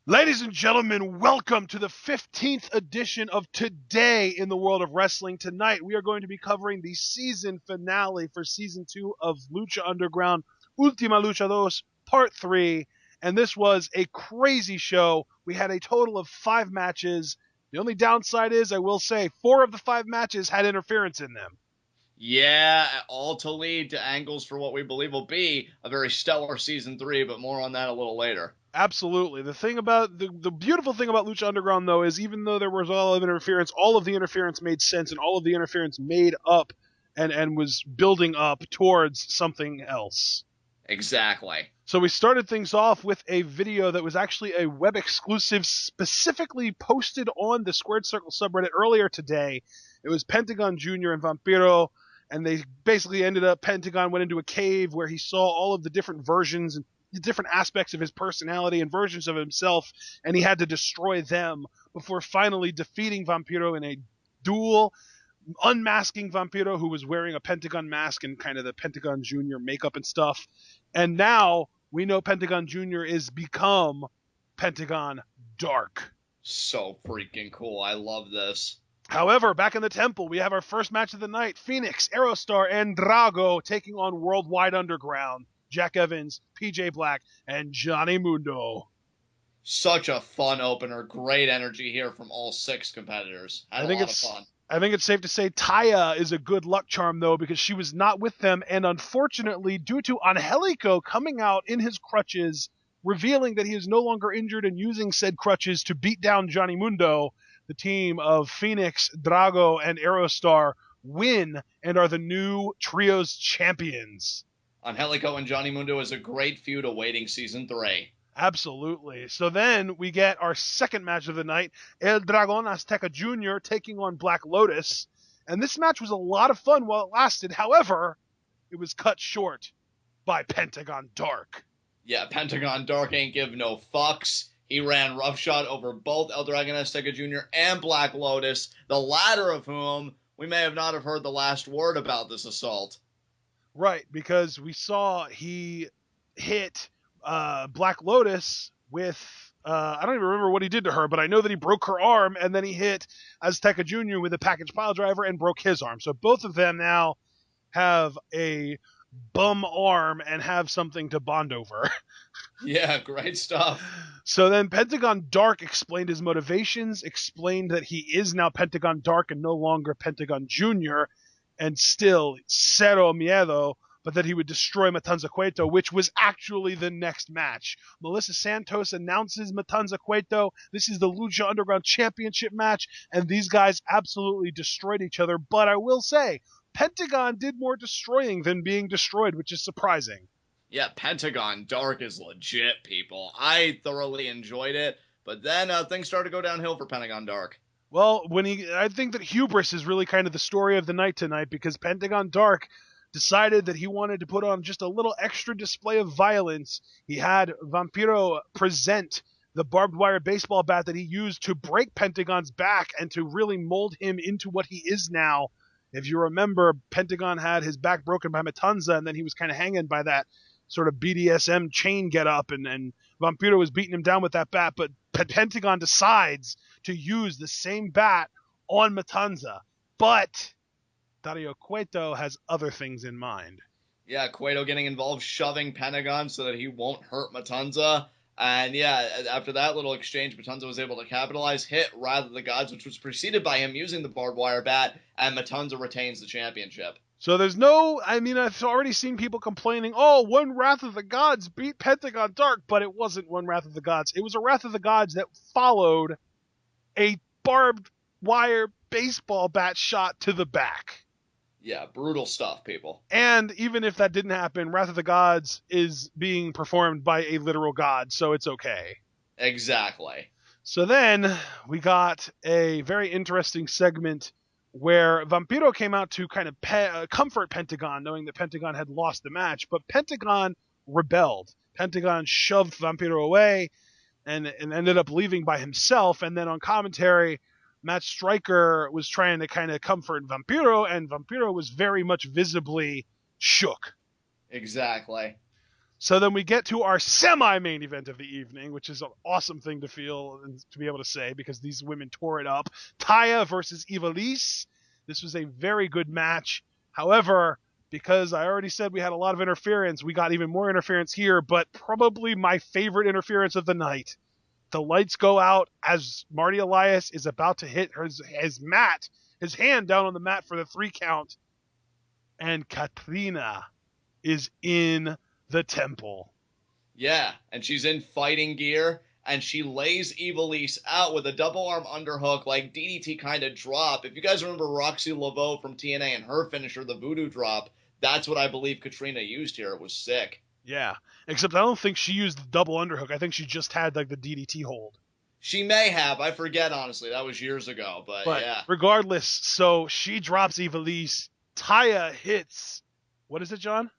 Ladies and gentlemen, welcome to the 15th edition of Today in the World of Wrestling. Tonight, we are going to be covering the season finale for Season 2 of Lucha Underground, Ultima Lucha Dos, Part 3. And this was a crazy show. We had a total of 5 matches. The only downside is, I will say, 4 of the 5 matches had interference in them. Yeah, all to lead to angles for what we believe will be a very stellar season 3, but more on that a little later. Absolutely. The beautiful thing about Lucha Underground though is even though there was all of the interference made sense and all of the interference made up and was building up towards something else. Exactly. So we started things off with a video that was actually a web exclusive specifically posted on the Squared Circle subreddit earlier today. It was Pentagon Jr. and Vampiro, and they basically ended up, Pentagon went into a cave where he saw all of the different versions and the different aspects of his personality and versions of himself, and he had to destroy them before finally defeating Vampiro in a duel, unmasking Vampiro, who was wearing a Pentagon mask and kind of the Pentagon Jr. makeup and stuff. And now we know Pentagon Jr. is become Pentagon Dark. So freaking cool. I love this. However, back in the temple, we have our first match of the night. Fenix, Aero and Drago taking on Worldwide Underground. Jack Evans, PJ Black, and Johnny Mundo. Such a fun opener. Great energy here from all 6 competitors. Had a lot of fun. I think it's safe to say Taya is a good luck charm, though, because she was not with them, and unfortunately, due to Angelico coming out in his crutches, revealing that he is no longer injured and using said crutches to beat down Johnny Mundo, the team of Fenix, Drago, and Aerostar win and are the new Trios champions. Angelico and Johnny Mundo is a great feud awaiting season 3. Absolutely. So then we get our second match of the night, El Dragon Azteca Jr. taking on Black Lotus. And this match was a lot of fun while it lasted. However, it was cut short by Pentagon Dark. Yeah, Pentagon Dark ain't give no fucks. He ran roughshod over both El Dragon Azteca Jr. and Black Lotus, the latter of whom we may have not have heard the last word about this assault. Right, because we saw he hit Black Lotus with, I don't even remember what he did to her, but I know that he broke her arm, and then he hit Azteca Jr. with a package pile driver and broke his arm. So both of them now have a bum arm and have something to bond over. Yeah, great stuff. So then Pentagon Dark explained his motivations, explained that he is now Pentagon Dark and no longer Pentagon Jr., and still cero miedo, but that he would destroy Matanza Cueto, which was actually the next match. Melissa Santos announces Matanza Cueto. This is the Lucha Underground Championship match, and these guys absolutely destroyed each other. But I will say, Pentagon did more destroying than being destroyed, which is surprising. Yeah, Pentagon Dark is legit, people. I thoroughly enjoyed it, but then things started to go downhill for Pentagon Dark. Well, I think that hubris is really kind of the story of the night tonight, because Pentagon Dark decided that he wanted to put on just a little extra display of violence. He had Vampiro present the barbed wire baseball bat that he used to break Pentagon's back and to really mold him into what he is now. If you remember, Pentagon had his back broken by Matanza, and then he was kind of hanging by that sort of BDSM chain get up, and Vampiro was beating him down with that bat, but Pentagon decides to use the same bat on Matanza. But Dario Cueto has other things in mind. Yeah, Cueto getting involved, shoving Pentagon so that he won't hurt Matanza. And yeah, after that little exchange, Matanza was able to capitalize, hit Wrath of the Gods, which was preceded by him using the barbed wire bat, and Matanza retains the championship. So I've already seen people complaining, oh, one Wrath of the Gods beat Pentagon Dark, but it wasn't one Wrath of the Gods. It was a Wrath of the Gods that followed a barbed wire baseball bat shot to the back. Yeah, brutal stuff, people. And even if that didn't happen, Wrath of the Gods is being performed by a literal god, so it's okay. Exactly. So then we got a very interesting segment where Vampiro came out to kind of comfort Pentagon, knowing that Pentagon had lost the match, but Pentagon rebelled. Pentagon shoved Vampiro away and ended up leaving by himself, and then on commentary, Matt Stryker was trying to kind of comfort Vampiro, and Vampiro was very much visibly shook. Exactly. So then we get to our semi-main event of the evening, which is an awesome thing to feel and to be able to say because these women tore it up. Taya versus Ivelisse. This was a very good match. However, because I already said we had a lot of interference, we got even more interference here, but probably my favorite interference of the night. The lights go out as Marty Elias is about to hit his hand down on the mat for the 3 count, and Katrina is in the temple. Yeah, and she's in fighting gear, and she lays Ivelisse out with a double arm underhook, like DDT kind of drop. If you guys remember Roxy Laveau from TNA and her finisher, the Voodoo drop, that's what I believe Katrina used here. It was sick. Yeah, except I don't think she used the double underhook. I think she just had like the DDT hold. She may have. I forget, honestly. That was years ago, but yeah. Regardless, so she drops Ivelisse. Taya hits, what is it, John?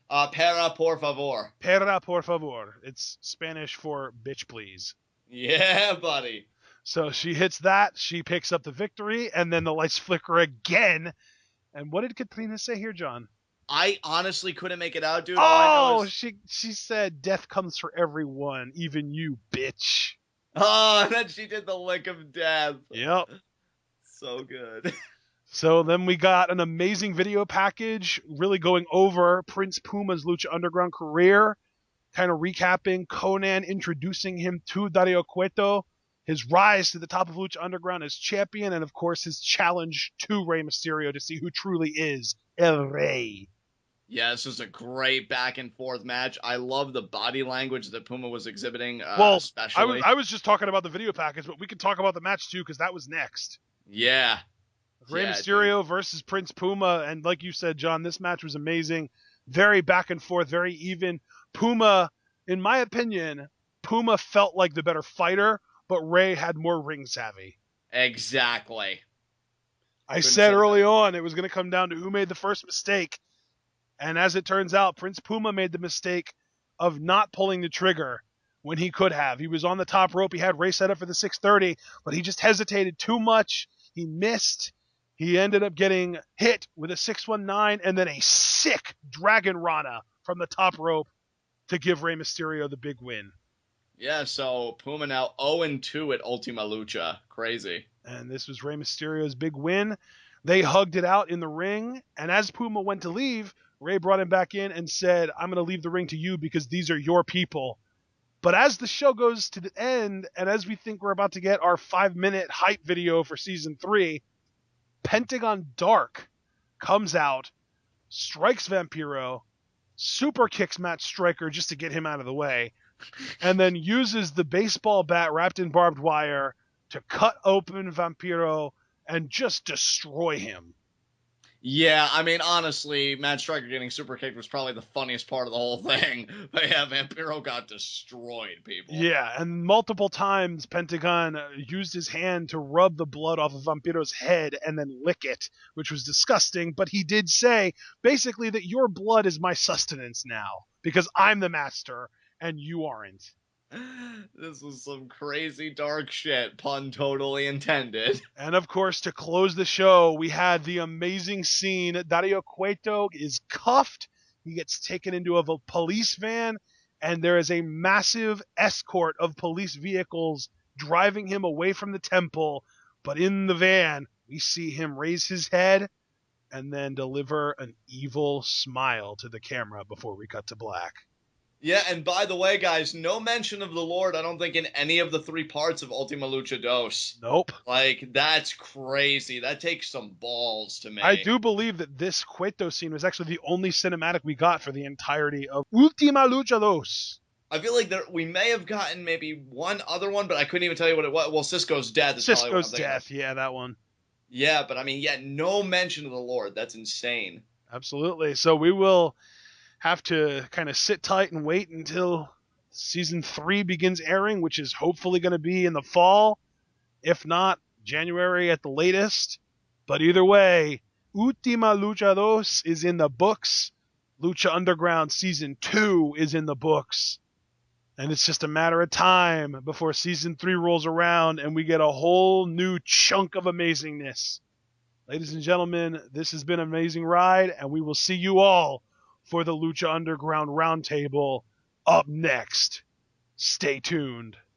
Para por favor. Para por favor. It's Spanish for bitch please. Yeah, buddy. So she hits that. She picks up the victory, and then the lights flicker again. And what did Katrina say here, John? I honestly couldn't make it out, dude. Oh, she said, death comes for everyone, even you, bitch. Oh, and then she did the lick of death. Yep. So good. So then we got an amazing video package really going over Prince Puma's Lucha Underground career, kind of recapping Conan introducing him to Dario Cueto, his rise to the top of Lucha Underground as champion, and of course his challenge to Rey Mysterio to see who truly is El Rey. Yeah, this was a great back and forth match. I love the body language that Puma was exhibiting, especially. I was just talking about the video package, but we could talk about the match too because that was next. Yeah. Rey Mysterio versus Prince Puma, and like you said, John, this match was amazing. Very back and forth, very even. Puma, in my opinion, Puma felt like the better fighter, but Rey had more ring savvy. Exactly. I said early on it was going to come down to who made the first mistake, and as it turns out, Prince Puma made the mistake of not pulling the trigger when he could have. He was on the top rope. He had Rey set up for the 630, but he just hesitated too much. He missed. He ended up getting hit with a 619 and then a sick Dragon Rana from the top rope to give Rey Mysterio the big win. Yeah, so Puma now 0-2 at Ultima Lucha. Crazy. And this was Rey Mysterio's big win. They hugged it out in the ring, and as Puma went to leave, Rey brought him back in and said, I'm going to leave the ring to you because these are your people. But as the show goes to the end, and as we think we're about to get our 5-minute hype video for Season 3, Pentagon Dark comes out, strikes Vampiro, super kicks Matt Striker just to get him out of the way, and then uses the baseball bat wrapped in barbed wire to cut open Vampiro and just destroy him. Yeah, I mean, honestly, Matt Striker getting super kicked was probably the funniest part of the whole thing. But yeah, Vampiro got destroyed, people. Yeah, and multiple times Pentagon used his hand to rub the blood off of Vampiro's head and then lick it, which was disgusting. But he did say, basically, that your blood is my sustenance now, because I'm the master and you aren't. This was some crazy dark shit, pun totally intended. And of course, to close the show, we had the amazing scene. Dario Cueto is cuffed. He gets taken into a police van, and there is a massive escort of police vehicles driving him away from the temple. But in the van, we see him raise his head and then deliver an evil smile to the camera before we cut to black. Yeah, and by the way, guys, no mention of the Lord, I don't think, in any of the 3 parts of Ultima Lucha Dos. Nope. Like, that's crazy. That takes some balls to me. I do believe that this Cueto scene was actually the only cinematic we got for the entirety of Ultima Lucha Dos. I feel like we may have gotten maybe one other one, but I couldn't even tell you what it was. Well, Cisco's death is probably what I'm thinking of. Yeah, that one. Yeah, but I mean, no mention of the Lord. That's insane. Absolutely. So we will have to kind of sit tight and wait until Season 3 begins airing, which is hopefully going to be in the fall, if not January at the latest. But either way, Ultima Lucha Dos is in the books. Lucha Underground Season 2 is in the books. And it's just a matter of time before Season 3 rolls around and we get a whole new chunk of amazingness. Ladies and gentlemen, this has been an amazing ride, and we will see you all for the Lucha Underground Roundtable up next. Stay tuned.